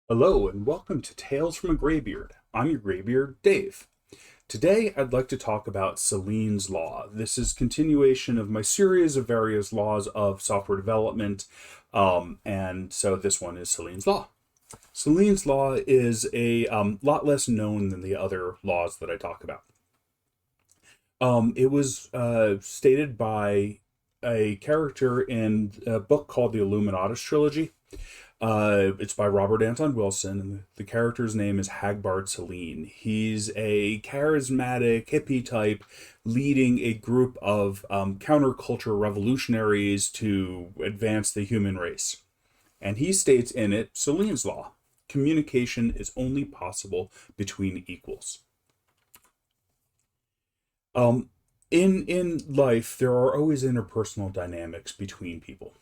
Hello and welcome to Tales from a Graybeard. I'm your Graybeard, Dave. Today I'd like to talk about Celine's Law. This is continuation of my series of various laws of software development, and so this one is Celine's Law. Celine's Law is a lot less known than the other laws that I talk about. It was stated by a character in a book called the Illuminatus Trilogy. It's by Robert Anton Wilson, and the character's name is Hagbard Celine. He's a charismatic hippie type leading a group of counterculture revolutionaries to advance the human race. And he states in it, Celine's Law, communication is only possible between equals. In life, there are always interpersonal dynamics between people.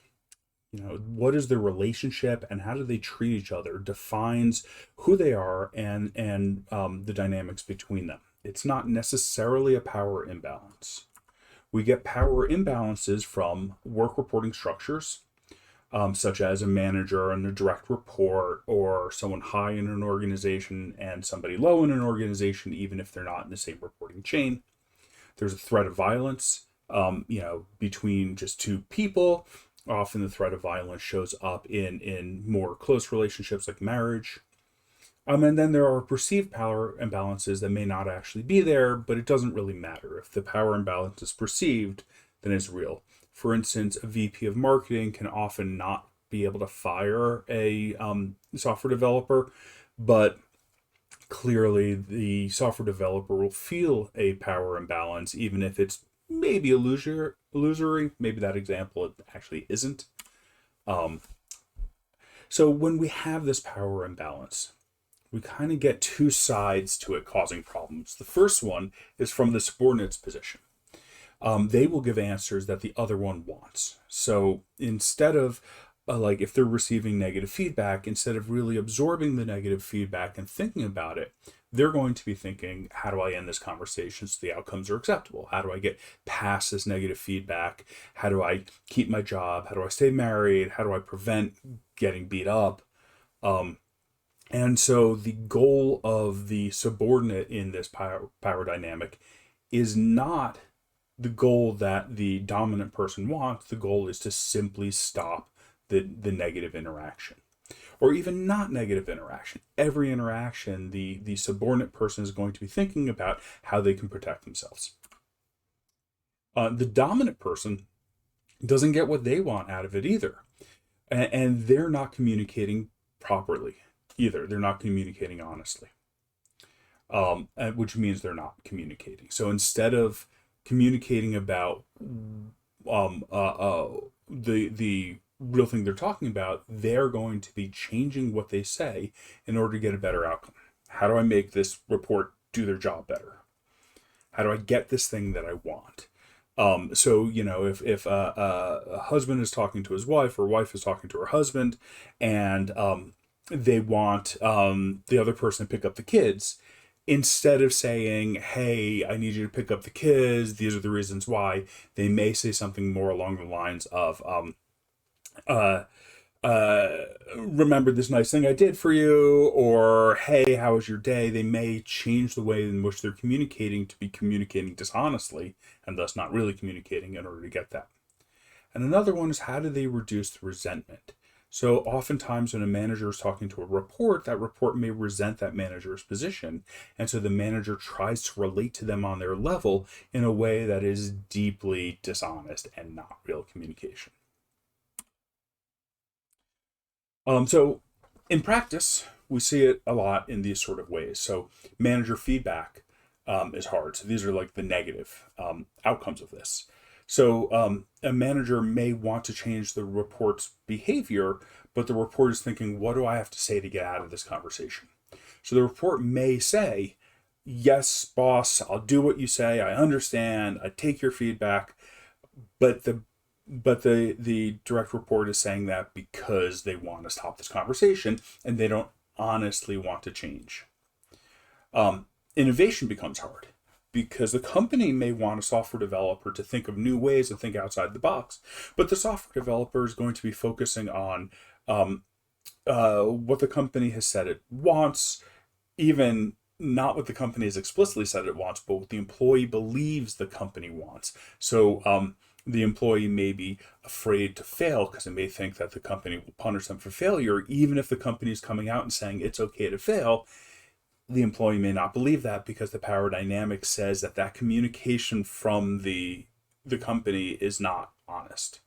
You know, what is their relationship and how do they treat each other defines who they are and the dynamics between them. It's not necessarily a power imbalance. We get power imbalances from work reporting structures, such as a manager and a direct report, or someone high in an organization and somebody low in an organization, even if they're not in the same reporting chain. There's a threat of violence, between just two people. Often the threat of violence shows up in more close relationships like marriage. And then there are perceived power imbalances that may not actually be there, but it doesn't really matter. If the power imbalance is perceived, then it's real. For instance, a VP of marketing can often not be able to fire a software developer, but clearly the software developer will feel a power imbalance, even if it's maybe illusory. Maybe that example it actually isn't. So when we have this power imbalance, we kind of get two sides to it causing problems. The first one is from the subordinate's position. They will give answers that the other one wants. So instead of if they're receiving negative feedback, instead of really absorbing the negative feedback and thinking about it, they're going to be thinking, how do I end this conversation so the outcomes are acceptable? How do I get past this negative feedback? How do I keep my job? How do I stay married? How do I prevent getting beat up? And so the goal of the subordinate in this power dynamic is not the goal that the dominant person wants. The goal is to simply stop the negative interaction. Or even not negative interaction. Every interaction, the subordinate person is going to be thinking about how they can protect themselves. The dominant person doesn't get what they want out of it either. And they're not communicating properly either. They're not communicating honestly. Which means they're not communicating. So instead of communicating about the real thing they're talking about, they're going to be changing what they say in order to get a better outcome. How do I make this report do their job better? How do I get this thing that I want? If a husband is talking to his wife, or wife is talking to her husband, and they want the other person to pick up the kids, instead of saying, hey, I need you to pick up the kids, these are the reasons why, they may say something more along the lines of, remember this nice thing I did for you, or hey, how was your day? They may change the way in which they're communicating to be communicating dishonestly and thus not really communicating in order to get that. And another one is, how do they reduce the resentment? So oftentimes when a manager is talking to a report, that report may resent that manager's position. And so the manager tries to relate to them on their level in a way that is deeply dishonest and not real communication. So in practice, we see it a lot in these sort of ways. So manager feedback is hard. So these are like the negative outcomes of this. So a manager may want to change the report's behavior, but the report is thinking, what do I have to say to get out of this conversation? So the report may say, yes, boss, I'll do what you say. I understand. I take your feedback. But the direct report is saying that because they want to stop this conversation and they don't honestly want to change. Innovation becomes hard. because the company may want a software developer to think of new ways and think outside the box, but the software developer is going to be focusing on what the company has said it wants, even not what the company has explicitly said it wants, but what the employee believes the company wants. So the employee may be afraid to fail because they may think that the company will punish them for failure, even if the company is coming out and saying it's okay to fail. The employee may not believe that because the power dynamic says that that communication from the company is not honest.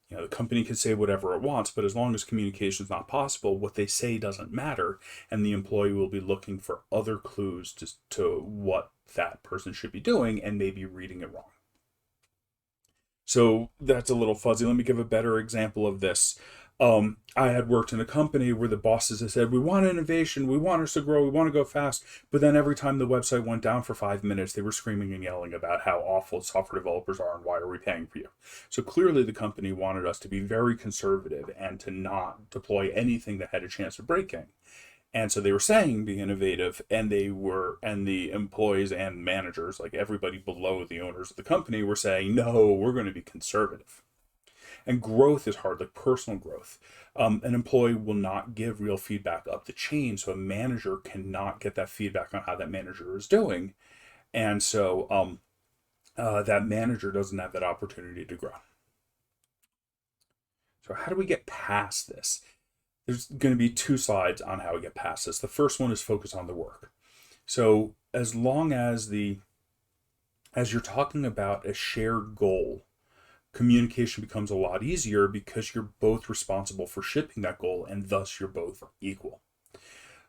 You know, the company can say whatever it wants, but as long as communication is not possible, what they say doesn't matter, and the employee will be looking for other clues to what that person should be doing and maybe reading it wrong. So that's a little fuzzy. Let me give a better example of this. I had worked in a company where the bosses had said, we want innovation, we want us to grow, we want to go fast. But then every time the website went down for 5 minutes, they were screaming and yelling about how awful software developers are and why are we paying for you. So clearly the company wanted us to be very conservative and to not deploy anything that had a chance of breaking. And so they were saying be innovative, and the employees and managers, like everybody below the owners of the company, were saying, no, we're going to be conservative. And growth is hard, like personal growth. An employee will not give real feedback up the chain, so a manager cannot get that feedback on how that manager is doing. And so that manager doesn't have that opportunity to grow. So how do we get past this? There's going to be two sides on how we get past this. The first one is focus on the work. So as long as you're talking about a shared goal, communication becomes a lot easier because you're both responsible for shipping that goal, and thus you're both equal.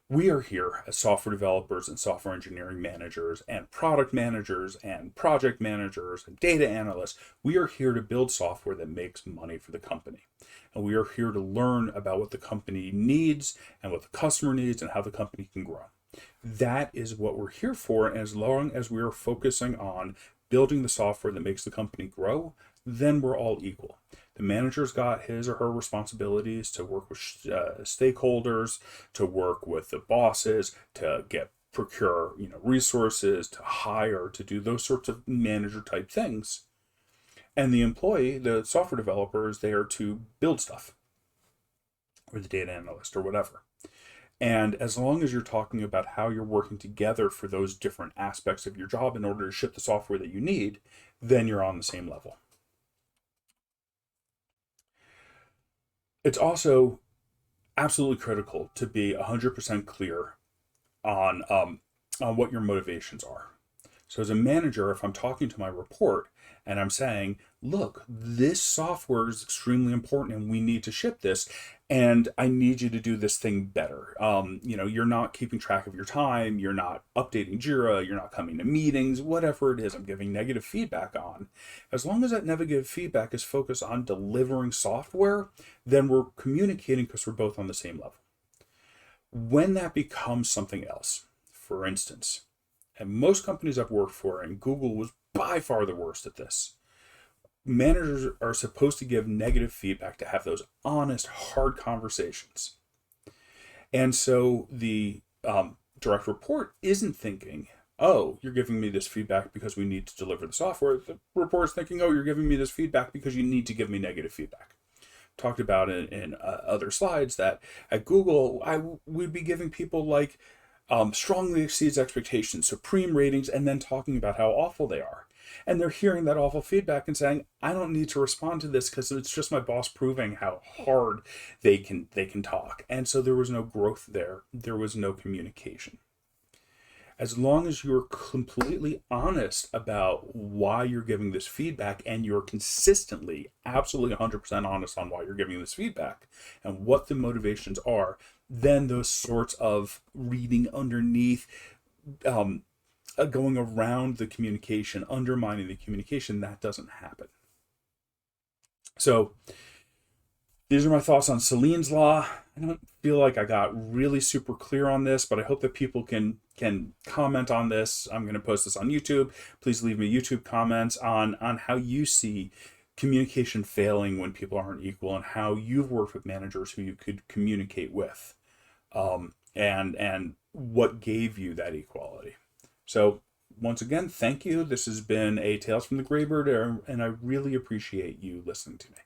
We are here as software developers and software engineering managers and product managers and project managers and data analysts. We are here to build software that makes money for the company. And we are here to learn about what the company needs and what the customer needs and how the company can grow. That is what we're here for. And as long as we are focusing on building the software that makes the company grow, then we're all equal. The manager's got his or her responsibilities to work with stakeholders, to work with the bosses, to procure resources, to hire, to do those sorts of manager type things. And the employee, the software developer, is there to build stuff, or the data analyst, or whatever. And as long as you're talking about how you're working together for those different aspects of your job in order to ship the software that you need, then you're on the same level. It's also absolutely critical to be 100% clear on what your motivations are. So as a manager, if I'm talking to my report and I'm saying, look, this software is extremely important and we need to ship this, and I need you to do this thing better. You're not keeping track of your time, you're not updating Jira, you're not coming to meetings, whatever it is I'm giving negative feedback on. As long as that negative feedback is focused on delivering software, then we're communicating because we're both on the same level. When that becomes something else, for instance, and most companies I've worked for, and Google was by far the worst at this, managers are supposed to give negative feedback to have those honest, hard conversations. And so the direct report isn't thinking, oh, you're giving me this feedback because we need to deliver the software. The report is thinking, oh, you're giving me this feedback because you need to give me negative feedback. Talked about in other slides that at Google, we'd be giving people like strongly exceeds expectations, supreme ratings, and then talking about how awful they are. And they're hearing that awful feedback and saying, I don't need to respond to this because it's just my boss proving how hard they can talk. And so there was no growth there. There was no communication. As long as you're completely honest about why you're giving this feedback, and you're consistently, absolutely 100% honest on why you're giving this feedback and what the motivations are, then those sorts of reading underneath, going around the communication, undermining the communication, that doesn't happen. So these are my thoughts on Celine's law. I don't feel like I got really super clear on this, but I hope that people can comment on this. I'm going to post this on YouTube. Please leave me YouTube comments on how you see communication failing when people aren't equal, and how you've worked with managers who you could communicate with, and what gave you that equality. So once again, thank you. This has been a Tales from the Graybird, and I really appreciate you listening to me.